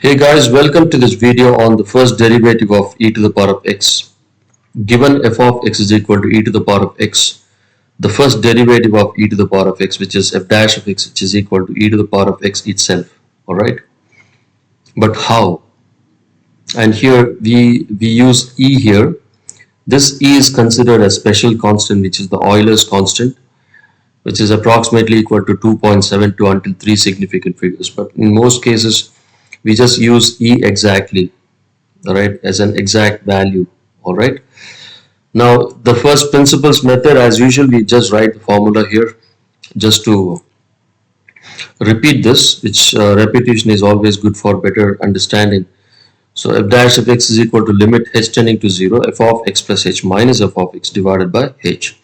Hey guys, welcome to this video on the first derivative of e to the power of x. Given f of x is equal to e to the power of x, the first derivative of e to the power of x, which is f dash of x, which is equal to e to the power of x itself. Alright? But how? And here we use e here. This e is considered a special constant, which is the Euler's constant, which is approximately equal to 2.72 until 3 significant figures. But in most cases, we just use e exactly, all right, as an exact value. All right, now the first principles method, as usual, we just write the formula here just to repeat this, which repetition is always good for better understanding. So f dash of x is equal to limit h tending to 0 f of x plus h minus f of x divided by h.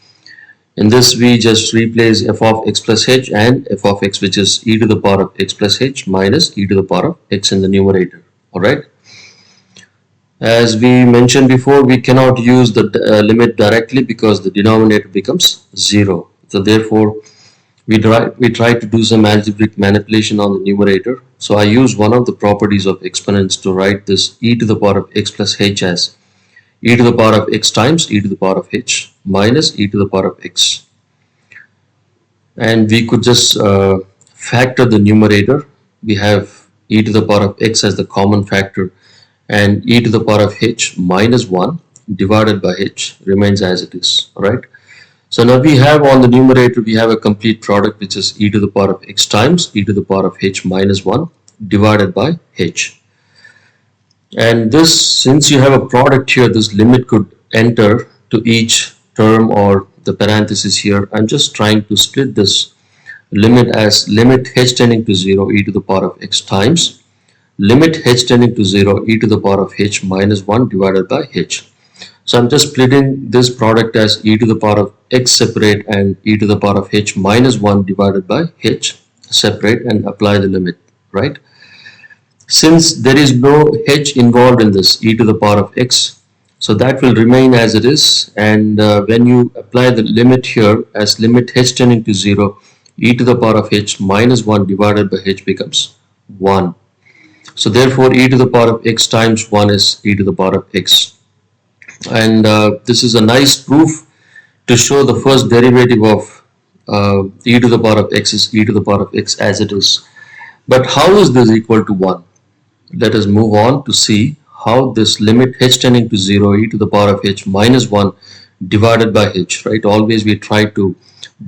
In this, we just replace f of x plus h and f of x, which is e to the power of x plus h minus e to the power of x in the numerator. Alright. As we mentioned before, we cannot use the limit directly because the denominator becomes 0. So therefore, we try to do some algebraic manipulation on the numerator. So I use one of the properties of exponents to write this e to the power of x plus h as e to the power of x times e to the power of h minus e to the power of x. And we could just factor the numerator. We have e to the power of x as the common factor, and e to the power of h minus 1 divided by h remains as it is. Alright. So now we have on the numerator, we have a complete product, which is e to the power of x times e to the power of h minus 1 divided by h. And this, since you have a product here, this limit could enter to each term or the parenthesis here. I'm just trying to split this limit as limit h tending to 0 e to the power of x times limit h tending to 0 e to the power of h minus 1 divided by h. So I'm just splitting this product as e to the power of x separate and e to the power of h minus 1 divided by h separate and apply the limit, right? Since there is no h involved in this e to the power of x, so that will remain as it is, and when you apply the limit here as limit h tending to 0 e to the power of h minus 1 divided by h becomes 1. So therefore e to the power of x times 1 is e to the power of x. And this is a nice proof to show the first derivative of e to the power of x is e to the power of x as it is. But how is this equal to 1? Let us move on to see how this limit h tending to 0 e to the power of h minus 1 divided by h, right? Always we try to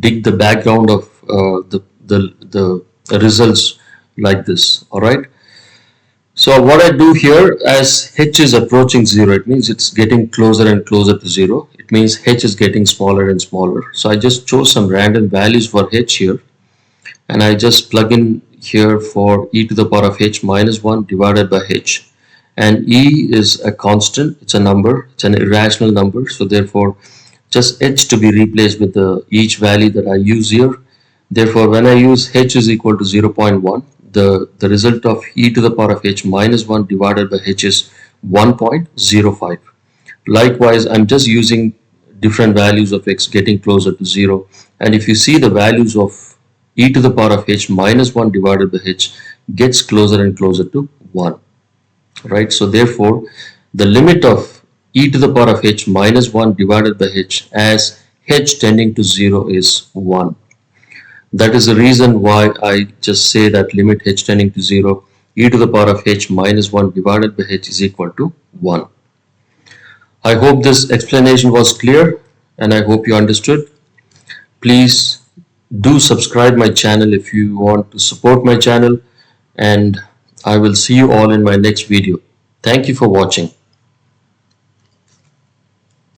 dig the background of the results like this. All right. So what I do here, as h is approaching 0, it means it's getting closer and closer to 0. It means h is getting smaller and smaller. So I just chose some random values for h here, and I just plug in here for e to the power of h minus 1 divided by h. And e is a constant, it's a number, it's an irrational number. So therefore, just h to be replaced with each value that I use here. Therefore, when I use h is equal to 0.1, the result of e to the power of h minus 1 divided by h is 1.05. Likewise, I'm just using different values of x getting closer to 0. And if you see the values of e to the power of h minus 1 divided by h gets closer and closer to 1. Right? So therefore, the limit of e to the power of h minus 1 divided by h as h tending to 0 is 1. That is the reason why I just say that limit h tending to 0 e to the power of h minus 1 divided by h is equal to 1. I hope this explanation was clear and I hope you understood. Please do subscribe my channel if you want to support my channel, and I will see you all in my next video. Thank you for watching.